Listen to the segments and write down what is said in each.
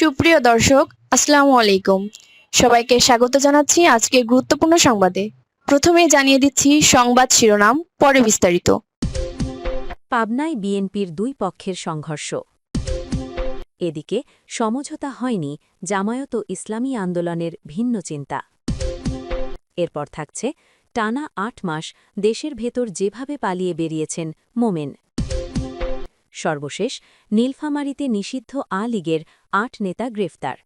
সুপ্রিয় দর্শক, আসসালামু আলাইকুম। সবাইকে স্বাগত জানাচ্ছি আজকের গুরুত্বপূর্ণ সংবাদে। প্রথমেই জানিয়ে দিচ্ছি সংবাদ শিরোনাম, পরে বিস্তারিত। পাবনায় বিএনপির দুই পক্ষের সংঘর্ষ। এদিকে সমঝোতা হয়নি জামায়াত ও ইসলামী আন্দোলনের ভিন্ন চিন্তা। এরপর থাকছে টানা ৮ মাস দেশের ভেতর যেভাবে পালিয়ে বেরিয়েছেন মোমেন। সর্বশেষ নীলফামারীতে নিষিদ্ধ আ লীগের ৮ নেতা গ্রেফতার।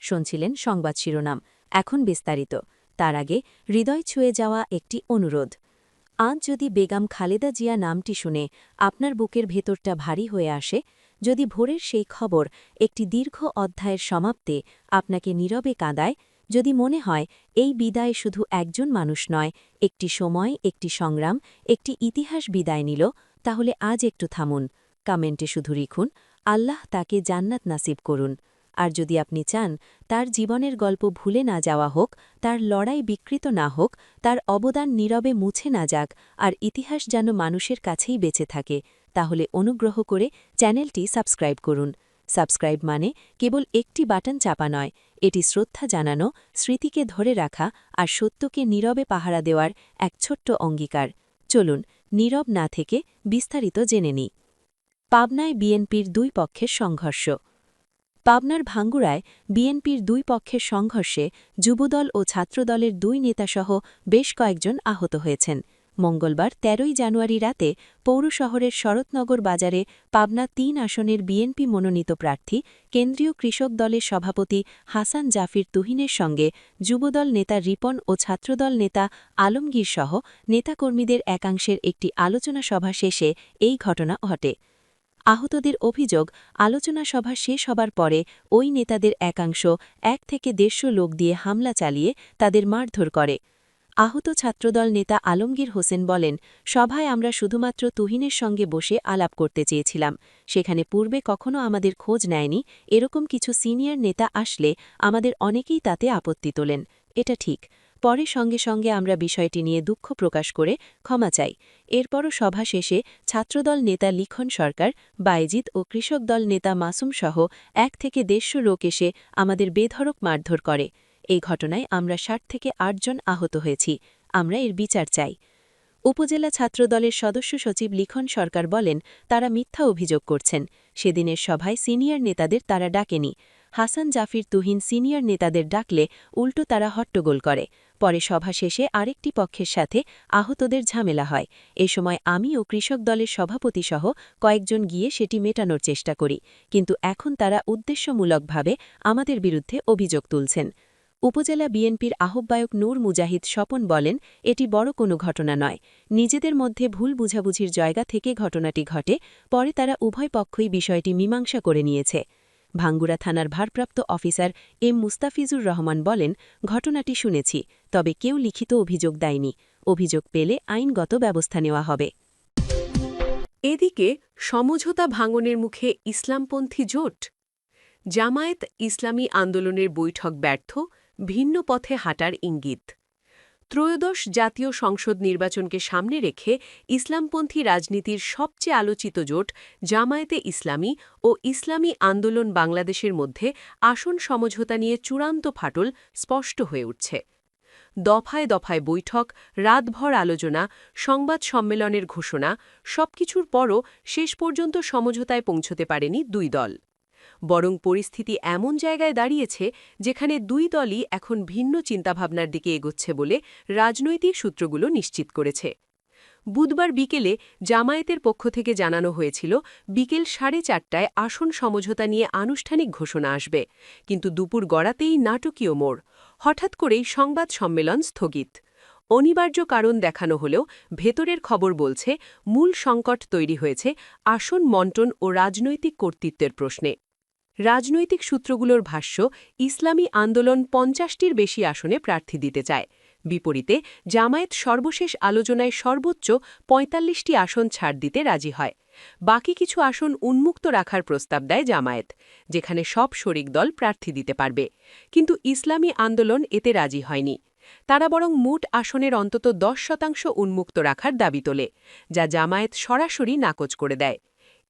শুনছিলেন সংবাদ শিরোনাম, এখন বিস্তারিত। তার আগে হৃদয় ছুঁয়ে যাওয়া একটি অনুরোধ। আজ যদি বেগম খালেদা জিয়া নামটি শুনে আপনার বুকের ভেতরটা ভারী হয়ে আসে, যদি ভোরের সেই খবর একটি দীর্ঘ অধ্যায়ের সমাপ্তে আপনাকে নীরবে কাঁদায়, যদি মনে হয় এই বিদায় শুধু একজন মানুষ নয়, একটি সময়, একটি সংগ্রাম, একটি ইতিহাস বিদায় নিল, তাহলে আজ একটু থামুন। কমেন্টে শুধু লিখুন, আল্লাহ তাকে জান্নাত নাসিব করুন। আর যদি আপনি চান তার জীবনের গল্প ভুলে না যাওয়া হোক, তার লড়াই বিকৃত না হোক, তার অবদান নীরবে মুছে না যাক, আর ইতিহাস যেন মানুষের কাছেই বেঁচে থাকে, তাহলে অনুগ্রহ করে চ্যানেলটি সাবস্ক্রাইব করুন। সাবস্ক্রাইব মানে কেবল একটি বাটন চাপা নয়, এটি শ্রদ্ধা জানানো, স্মৃতিকে ধরে রাখা আর সত্যকে নীরবে পাহারা দেওয়ার এক ছোট্ট অঙ্গীকার। চলুন নীরব না থেকে বিস্তারিত জেনে নিই। পাবনায় বিএনপির দুই পক্ষের সংঘর্ষ। পাবনার ভাঙ্গুড়ায় বিএনপির দুই পক্ষের সংঘর্ষে যুবদল ও ছাত্রদলের দুই নেতাসহ বেশ কয়েকজন আহত হয়েছেন। মঙ্গলবার ১৩ জানুয়ারি রাতে পৌর শহরের শরৎনগর বাজারে পাবনা ৩ আসনের বিএনপি মনোনীত প্রার্থী কেন্দ্রীয় কৃষক দলের সভাপতি হাসান জাফির তুহিনের সঙ্গে যুবদল নেতা রিপন ও ছাত্রদল নেতা আলমগীর সহ নেতাকর্মীদের একাংশের একটি আলোচনা সভা শেষে এই ঘটনা ঘটে। আহতদের অভিযোগ, আলোচনা সভা শেষ হবার পরে ওই নেতাদের একাংশ ১ থেকে ১৫০ লোক দিয়ে হামলা চালিয়ে তাদের মারধর করে। আহত ছাত্রদল নেতা আলমগীর হোসেন বলেন, সভায় আমরা শুধুমাত্র তুহিনের সঙ্গে বসে আলাপ করতে চেয়েছিলাম। সেখানে পূর্বে কখনো আমাদের খোঁজ নেয়নি, এরকম কিছু সিনিয়র নেতা আসলে আমাদের অনেকেই তাতে আপত্তি তোলেন। এটা ঠিক। পরে সঙ্গে সঙ্গে আমরা বিষয়টি নিয়ে দুঃখ প্রকাশ করে ক্ষমা চাই। এরপরও সভা শেষে ছাত্রদল নেতা লিখন সরকার, বায়েজিদ ও কৃষক দল নেতা মাসুম সহ ১ থেকে ১৫০ লোক এসে আমাদের বেধড়ক মারধর করে। এই ঘটনায় আমরা ৬০ থেকে ৮ জন আহত হয়েছি। আমরা এর বিচার চাই। উপজেলা ছাত্রদলের সদস্য সচিব লিখন সরকার বলেন, তারা মিথ্যা অভিযোগ করছেন। সেদিনের সভায় সিনিয়র নেতাদের তারা ডাকেনি। হাসান জাফির তুহিন সিনিয়র নেতাদের ডাকলে উল্টো তারা হট্টগোল করে। পরে সভা শেষে আরেকটি পক্ষের সাথে আহতদের ঝামেলা হয়। এ সময় আমি ও কৃষক দলের সভাপতিসহ কয়েকজন গিয়ে সেটি মেটানোর চেষ্টা করি, কিন্তু এখন তারা উদ্দেশ্যমূলকভাবে আমাদের বিরুদ্ধে অভিযোগ তুলছেন। উপজেলা বিএনপির আহ্বায়ক নূর মুজাহিদ স্বপন বলেন, এটি বড় কোনো ঘটনা নয়। নিজেদের মধ্যে ভুল বুঝাবুঝির জায়গা থেকে ঘটনাটি ঘটে, পরে তারা উভয় পক্ষই বিষয়টি মীমাংসা করে নিয়েছে। ভাঙ্গুড়া থানার ভারপ্রাপ্ত অফিসার এম মুস্তাফিজুর রহমান বলেন, ঘটনাটি শুনেছি, তবে কেউ লিখিত অভিযোগ দেয়নি। অভিযোগ পেলে আইনগত ব্যবস্থা নেওয়া হবে। এদিকে সমঝোতা ভাঙনের মুখে ইসলামপন্থী জোট। জামায়াত ইসলামী আন্দোলনের বৈঠক ব্যর্থ, ভিন্ন পথে হাঁটার ইঙ্গিত। ত্রয়োদশ জাতীয় সংসদ নির্বাচনকে সামনে রেখে ইসলামপন্থী রাজনীতির সবচেয়ে আলোচিত জোট জামায়াতে ইসলামী ও ইসলামী আন্দোলন বাংলাদেশের মধ্যে আসন সমঝোতা নিয়ে চূড়ান্ত ফাটল স্পষ্ট হয়ে উঠছে। দফায় দফায় বৈঠক, রাতভর আলোচনা, সংবাদ সম্মেলনের ঘোষণা, সবকিছুর পরও শেষ পর্যন্ত সমঝোতায় পৌঁছতে পারেনি দুই দল। বরং পরিস্থিতি এমন জায়গায় দাঁড়িয়েছে যেখানে দুই দলই এখন ভিন্ন চিন্তাভাবনার দিকে এগোচ্ছে বলে রাজনৈতিক সূত্রগুলো নিশ্চিত করেছে। বুধবার বিকেলে জামায়াতের পক্ষ থেকে জানানো হয়েছিল বিকেল 4:30টায় আসন সমঝোতা নিয়ে আনুষ্ঠানিক ঘোষণা আসবে, কিন্তু দুপুর গড়াতেই নাটকীয় মোড়। হঠাৎ করেই সংবাদ সম্মেলন স্থগিত। অনিবার্য কারণ দেখানো হলেও ভেতরের খবর বলছে মূল সংকট তৈরি হয়েছে আসন বণ্টন ও রাজনৈতিক কর্তৃত্বের প্রশ্নে। রাজনৈতিক সূত্রগুলোর ভাষ্য, ইসলামী আন্দোলন ৫০টির বেশি আসনে প্রার্থী দিতে চায়। বিপরীতে জামায়াত সর্বশেষ আলোচনায় সর্বোচ্চ ৪৫টি আসন ছাড় দিতে রাজি হয়। বাকি কিছু আসন উন্মুক্ত রাখার প্রস্তাব দেয় জামায়াত, যেখানে সব শরিক দল প্রার্থী দিতে পারবে। কিন্তু ইসলামী আন্দোলন এতে রাজি হয়নি। তারা বরং মোট আসনের অন্তত ১০% উন্মুক্ত রাখার দাবি তোলে, যা জামায়াত সরাসরি নাকচ করে দেয়।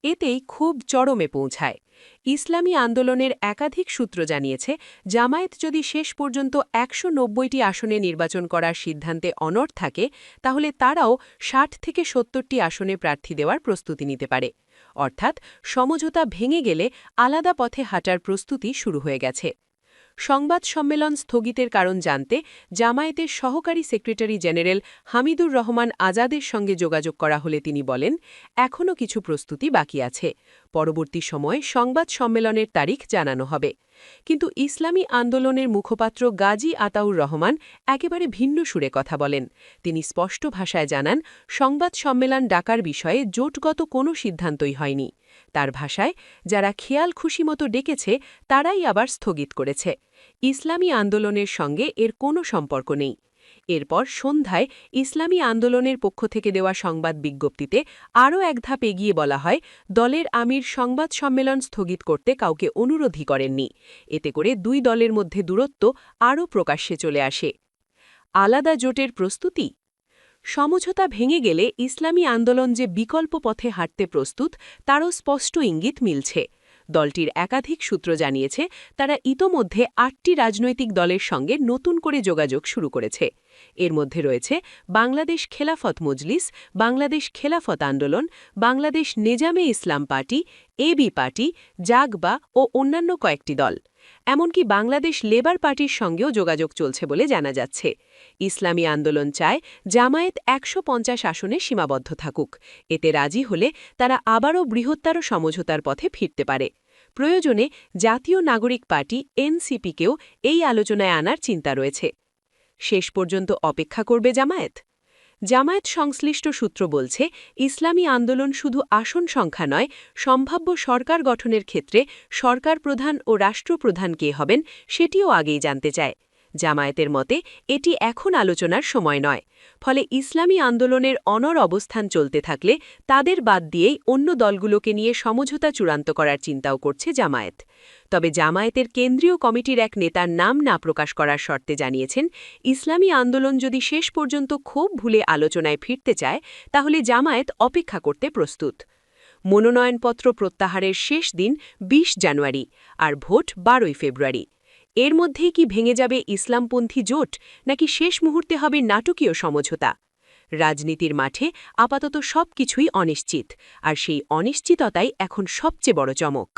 এতেই খুব চরমে পৌঁছায়। ইসলামী আন্দোলনের একাধিক সূত্র জানিয়েছে, জামায়াত যদি শেষ পর্যন্ত ১৯০টি আসনে নির্বাচন করার সিদ্ধান্তে অনড় থাকে, তাহলে তারাও ৬০ থেকে ৭০টি আসনে প্রার্থী দেওয়ার প্রস্তুতি নিতে পারে। অর্থাৎ সমঝোতা ভেঙে গেলে আলাদা পথে হাঁটার প্রস্তুতি শুরু হয়ে গেছে। সংবাদ সম্মেলন স্থগিতের কারণ জানতে জামায়াতের সহকারী সেক্রেটারি জেনারেল হামিদুর রহমান আজাদের সঙ্গে যোগাযোগ করা হলে তিনি বলেন, এখনও কিছু প্রস্তুতি বাকি আছে, পরবর্তী সময়ে সংবাদ সম্মেলনের তারিখ জানানো হবে। কিন্তু ইসলামী আন্দোলনের মুখপাত্র গাজী আতাউর রহমান একেবারে ভিন্ন সুরে কথা বলেন। তিনি স্পষ্ট ভাষায় জানান, সংবাদ সম্মেলন ডাকার বিষয়ে জোটগত কোনো সিদ্ধান্তই হয়নি। তার ভাষায়, যারা খেয়াল খুশিমতো ডেকেছে তারাই আবার স্থগিত করেছে। ইসলামী আন্দোলনের সঙ্গে এর কোনো সম্পর্ক নেই। এরপর সন্ধ্যায় ইসলামী আন্দোলনের পক্ষ থেকে দেওয়া সংবাদ বিজ্ঞপ্তিতে আরও এক ধাপ এগিয়ে বলা হয়, দলের আমির সংবাদ সম্মেলন স্থগিত করতে কাউকে অনুরোধই করেননি। এতে করে দুই দলের মধ্যে দূরত্ব আরও প্রকাশ্যে চলে আসে। আলাদা জোটের প্রস্তুতি? সমঝোতা ভেঙে গেলে ইসলামী আন্দোলন যে বিকল্প পথে হাঁটতে প্রস্তুত, তারও স্পষ্ট ইঙ্গিত মিলছে। দলটির একাধিক সূত্র জানিয়েছে, তারা ইতোমধ্যে ৮টি রাজনৈতিক দলের সঙ্গে নতুন করে যোগাযোগ শুরু করেছে। এর মধ্যে রয়েছে বাংলাদেশ খেলাফত মজলিস, বাংলাদেশ খেলাফত আন্দোলন, বাংলাদেশ নেজামে ইসলাম পার্টি, এবি পার্টি, জাগবা ও অন্যান্য কয়েকটি দল। এমনকি বাংলাদেশ লেবার পার্টির সঙ্গেও যোগাযোগ চলছে বলে জানা যাচ্ছে। ইসলামী আন্দোলন চায় জামায়াত ১৫০ আসনে সীমাবদ্ধ থাকুক। এতে রাজি হলে তারা আবারও বৃহত্তর সমঝোতার পথে ফিরতে পারে। প্রয়োজনে জাতীয় নাগরিক পার্টি এনসিপিকেও এই আলোচনায় আনার চিন্তা রয়েছে। শেষ পর্যন্ত অপেক্ষা করবে জামায়াত? জামায়াত সংশ্লিষ্ট সূত্র বলছে, ইসলামী আন্দোলন শুধু আসন সংখ্যা নয়, সম্ভাব্য সরকার গঠনের ক্ষেত্রে সরকার প্রধান ও রাষ্ট্রপ্রধান কে হবেন সেটিও আগেই জানতে চায়। জামায়াতের মতে এটি এখন আলোচনার সময় নয়। ফলে ইসলামী আন্দোলনের অনড় অবস্থান চলতে থাকলে তাদের বাদ দিয়েই অন্য দলগুলোকে নিয়ে সমঝোতা চূড়ান্ত করার চিন্তাও করছে জামায়াত। তবে জামায়াতের কেন্দ্রীয় কমিটির এক নেতার নাম না প্রকাশ করার শর্তে জানিয়েছেন, ইসলামী আন্দোলন যদি শেষ পর্যন্ত ক্ষোভ ভুলে আলোচনায় ফিরতে চায়, তাহলে জামায়াত অপেক্ষা করতে প্রস্তুত। মনোনয়নপত্র প্রত্যাহারের শেষ দিন ২০ জানুয়ারি, আর ভোট ১২ ফেব্রুয়ারি। এর মধ্যেই কি ভেঙে যাবে ইসলামপন্থী জোট, নাকি শেষ মুহূর্তে হবে নাটকীয় সমঝোতা? রাজনীতির মাঠে আপাতত সবকিছুই অনিশ্চিত, আর সেই অনিশ্চিততাই এখন সবচেয়ে বড় চমক।